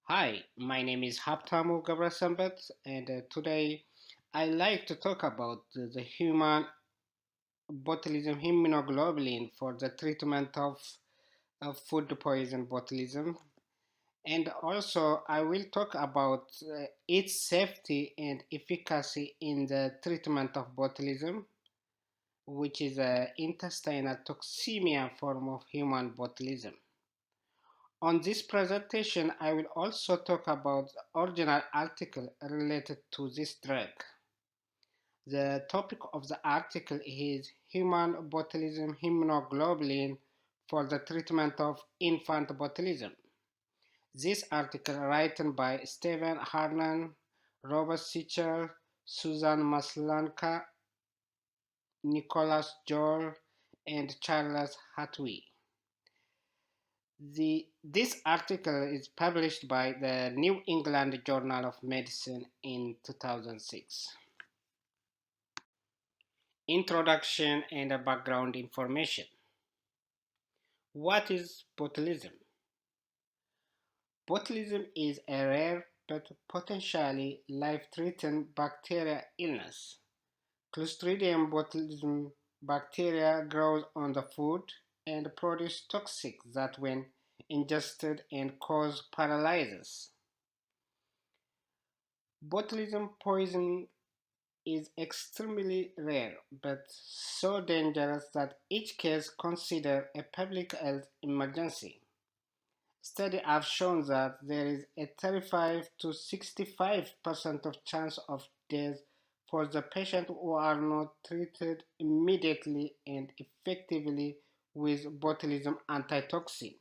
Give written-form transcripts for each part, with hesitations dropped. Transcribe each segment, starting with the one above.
Hi, my name is Habtamu Gebresenbet, and today I like to talk about the human botulism immunoglobulin for the treatment of food poison botulism. And also, I will talk about its safety and efficacy in the treatment of botulism, which is an intestinal toxemia form of human botulism. On this presentation, I will also talk about the original article related to this drug. The topic of the article is Human Botulism Immunoglobulin for the Treatment of Infant Botulism. This article written by Stephen Harnan, Robert Sichel, Susan Maslanka, Nicholas Joel, and Charles Hatwey. This article is published by the New England Journal of Medicine in 2006. Introduction and background information. What is botulism? Botulism is a rare but potentially life-threatening bacterial illness. Clostridium botulism bacteria grows on the food and produce toxic that when ingested and cause paralysis. Botulism poisoning is extremely rare but so dangerous that each case considered a public health emergency. Studies have shown that there is a 35 to 65% of chance of death for the patients who are not treated immediately and effectively with botulism antitoxin.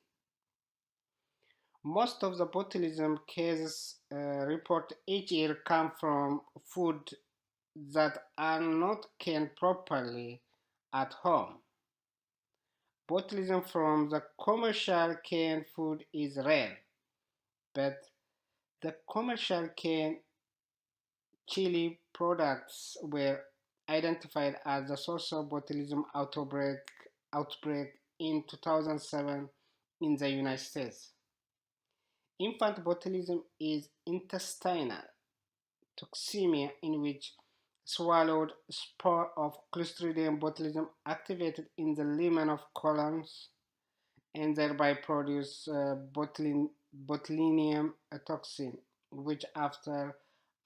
Most of the botulism cases reported each year come from food that are not canned properly at home. Botulism from the commercial canned food is rare, but the commercial canned chili products were identified as the source of botulism outbreak in 2007 in the United States. Infant botulism is intestinal toxemia in which swallowed spore of Clostridium botulism activated in the lumen of colons and thereby produce botulinum toxin, which after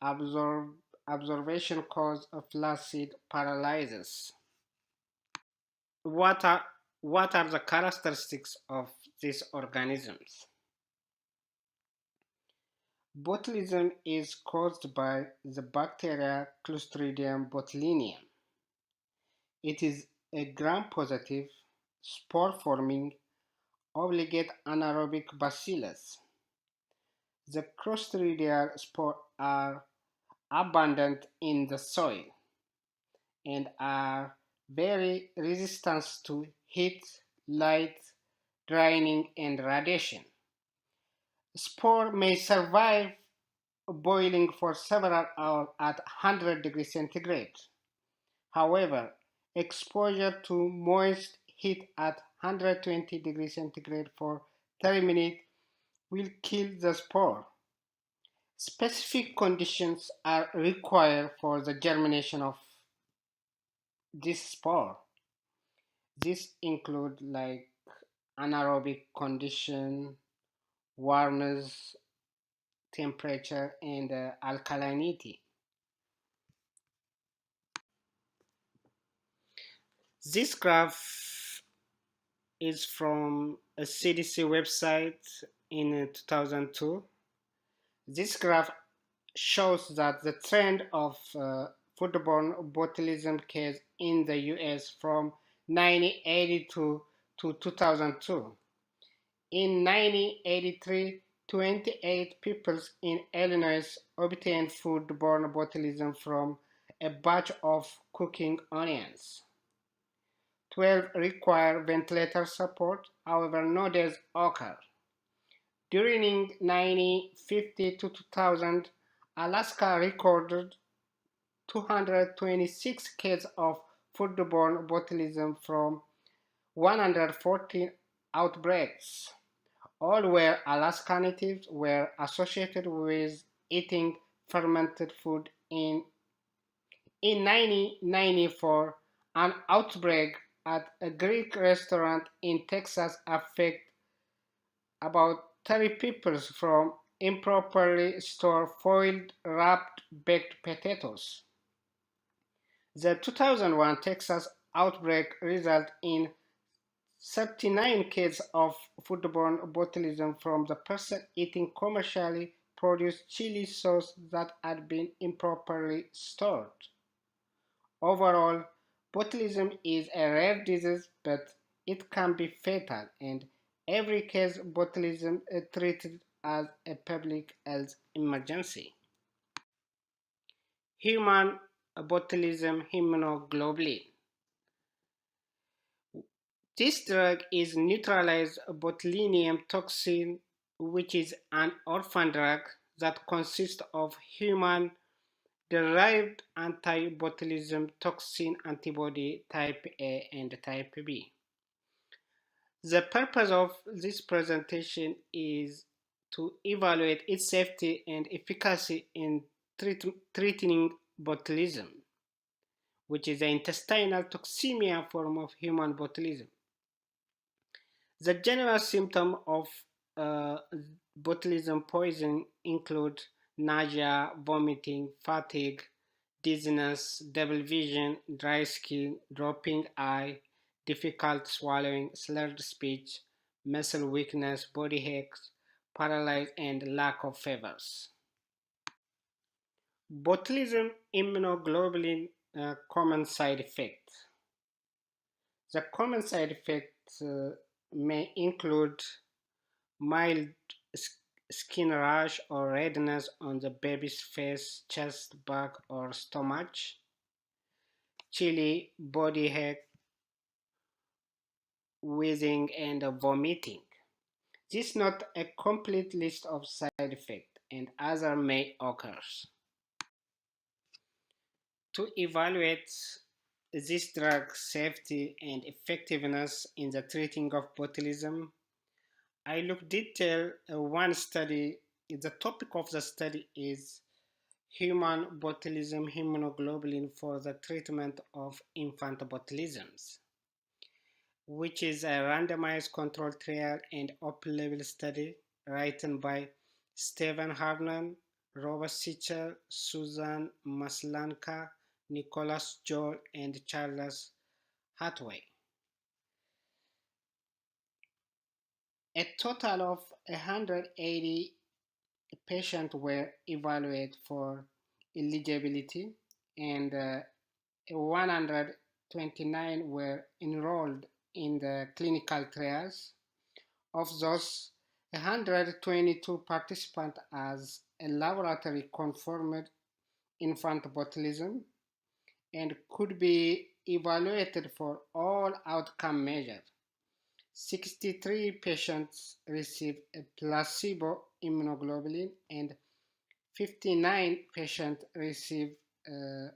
absorption cause a flaccid paralysis. What are, what are the characteristics of these organisms? Botulism is caused by the bacteria Clostridium botulinum. It is a gram-positive, spore-forming, obligate anaerobic bacillus. The Clostridial spores are abundant in the soil and are very resistant to heat, light, draining, and radiation. Spore may survive boiling for several hours at 100 degrees centigrade. However, exposure to moist heat at 120 degrees centigrade for 30 minutes will kill the spore. Specific conditions are required for the germination of this spore. These include like anaerobic condition, warmness, temperature, and alkalinity. This graph is from a CDC website in 2002. This graph shows that the trend of foodborne botulism case in the US from 1982 to 2002. In 1983, 28 people in Illinois obtained foodborne botulism from a batch of cooking onions. 12 require ventilator support, however, no deaths occurred. During 1950 to 2000, Alaska recorded 226 cases of foodborne botulism from 114 outbreaks. All were Alaska natives, were associated with eating fermented food. In 1994, an outbreak at a Greek restaurant in Texas affected about 30 people from improperly stored foiled wrapped baked potatoes. The 2001 Texas outbreak resulted in 39 cases of foodborne botulism from the person eating commercially produced chili sauce that had been improperly stored. Overall, botulism is a rare disease, but it can be fatal, and every case botulism is treated as a public health emergency. Human botulism immunoglobulin. This drug is neutralized botulinum toxin, which is an orphan drug that consists of human derived anti-botulism toxin antibody type A and type B. The purpose of this presentation is to evaluate its safety and efficacy in treating botulism, which is an intestinal toxemia form of human botulism. The general symptoms of uh, botulism poisoning include nausea, vomiting, fatigue, dizziness, double vision, dry skin, dropping eye, difficult swallowing, slurred speech, muscle weakness, body aches, paralysis, and lack of fevers. Botulism immunoglobulin common side effects. The common side effects may include mild skin rash or redness on the baby's face, chest, back, or stomach, chilly, body ache, wheezing, and vomiting. This is not a complete list of side effects, and others may occur. To evaluate this drug's safety and effectiveness in the treating of botulism, I looked detail one study. The topic of the study is human botulism immunoglobulin for the treatment of infant botulisms, which is a randomized controlled trial and open-label study written by Stephen Harnan, Robert Sichel, Susan Maslanka, Nicholas Joel, and Charles Hathaway. A total of 180 patients were evaluated for eligibility, and 129 were enrolled in the clinical trials. Of those, 122 participants as a laboratory confirmed infant botulism and could be evaluated for all outcome measures. 63 patients received a placebo immunoglobulin and 59 patients received uh,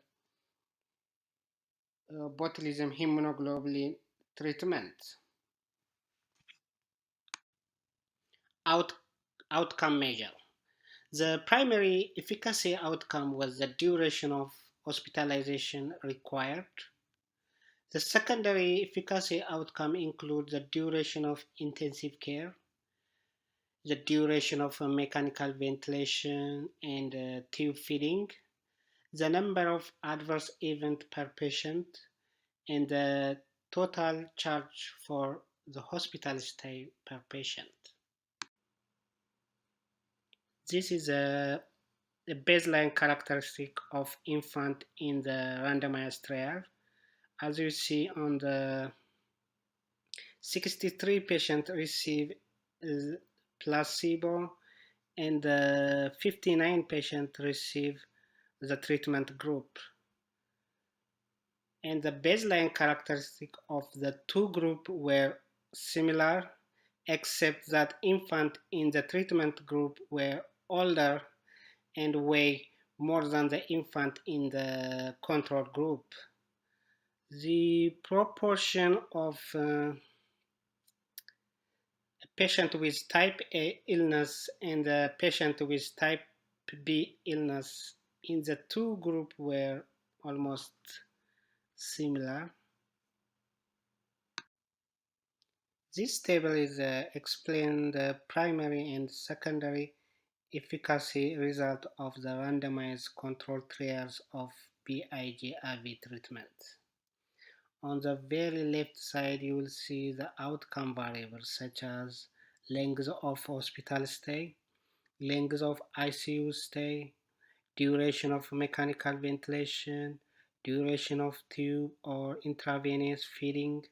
botulism immunoglobulin treatment. Out, Outcome measure. The primary efficacy outcome was the duration of hospitalization required. The secondary efficacy outcome includes the duration of intensive care, the duration of mechanical ventilation and tube feeding, the number of adverse events per patient, and the total charge for the hospital stay per patient. This is a baseline characteristic of infant in the randomized trial. As you see on the 63 patients receive placebo and 59 patients receive the treatment group. And the baseline characteristics of the two groups were similar, except that infants in the treatment group were older and weigh more than the infant in the control group. The proportion of patient with type A illness and the patient with type B illness in the two groups were almost similar. This table is explain the primary and secondary efficacy result of the randomized controlled trials of BIGIV treatment. On the very left side, you will see the outcome variables such as length of hospital stay, length of ICU stay, duration of mechanical ventilation, duration of tube or intravenous feeding,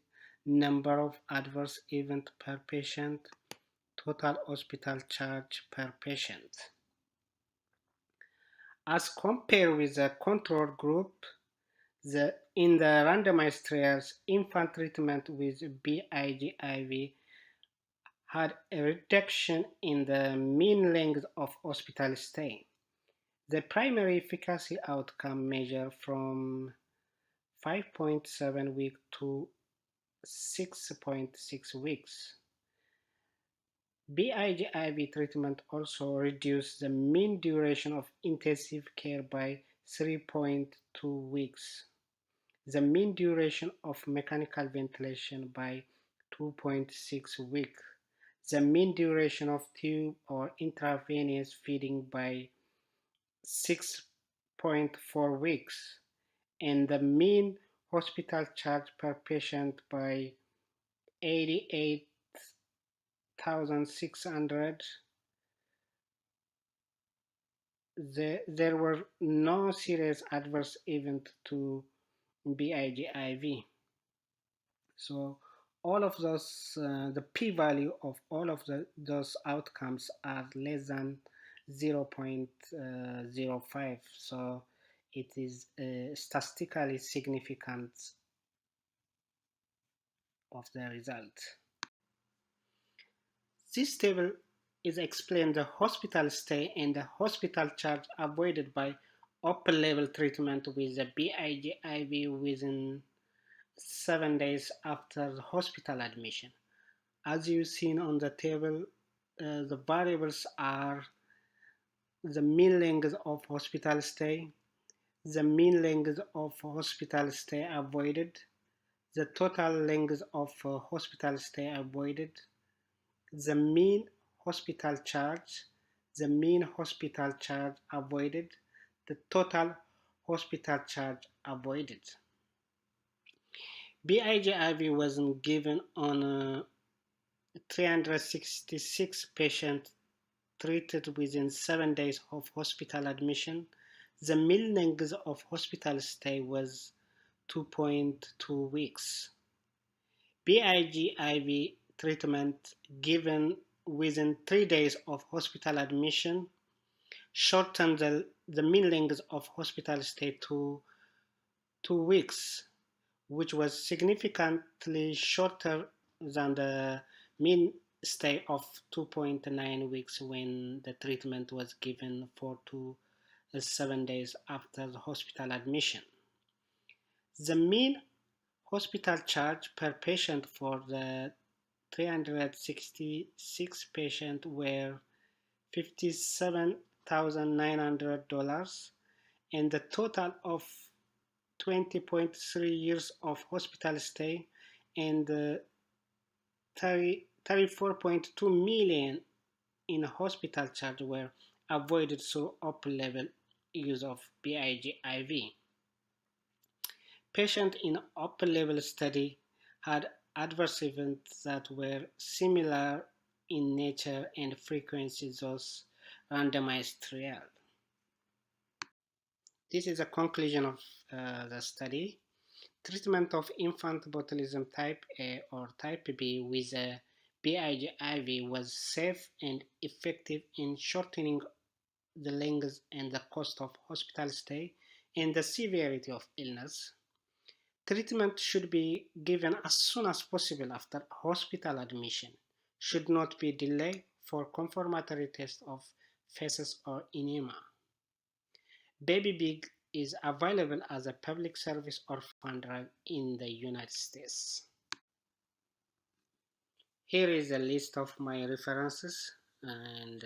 number of adverse events per patient, total hospital charge per patient. As compared with the control group, in the randomized trials, infant treatment with BIGIV had a reduction in the mean length of hospital stay. The primary efficacy outcome measure from 5.7 weeks to 6.6 weeks. BIGIV treatment also reduced the mean duration of intensive care by 3.2 weeks, the mean duration of mechanical ventilation by 2.6 weeks, the mean duration of tube or intravenous feeding by 6.4 weeks, and the mean hospital charge per patient by 88,600. There were no serious adverse events to BIGIV. So all of those, the p-value of all of those outcomes are less than 0.05. So it is statistically significant of the result. This table is explain the hospital stay and the hospital charge avoided by open label treatment with the BIGIV within 7 days after the hospital admission. As you've seen on the table, the variables are the mean length of hospital stay, the mean length of hospital stay avoided, the total length of hospital stay avoided, the mean hospital charge, the mean hospital charge avoided, the total hospital charge avoided. BIGIV wasn't given on 366 patients treated within 7 days of hospital admission. The mean length of hospital stay was 2.2 weeks. BIGIV treatment given within 3 days of hospital admission shortened the mean length of hospital stay to 2 weeks, which was significantly shorter than the mean stay of 2.9 weeks when the treatment was given 4 to 7 days after the hospital admission. The mean hospital charge per patient for the 366 patients were $57,900, and the total of 20.3 years of hospital stay and 34.2 million in hospital charge were avoided through open-label use of BIGIV. Patients in open-label study had adverse events that were similar in nature and frequency to those randomized trial. This is a conclusion of the study. Treatment of infant botulism type A or type B with a BIGIV was safe and effective in shortening the length and the cost of hospital stay and the severity of illness. Treatment should be given as soon as possible after hospital admission, should not be delayed for confirmatory tests of feces or enema. Baby Big is available as a public service orphan drug in the United States. Here is a list of my references, and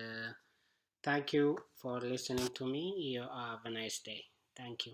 thank you for listening to me. You have a nice day. Thank you.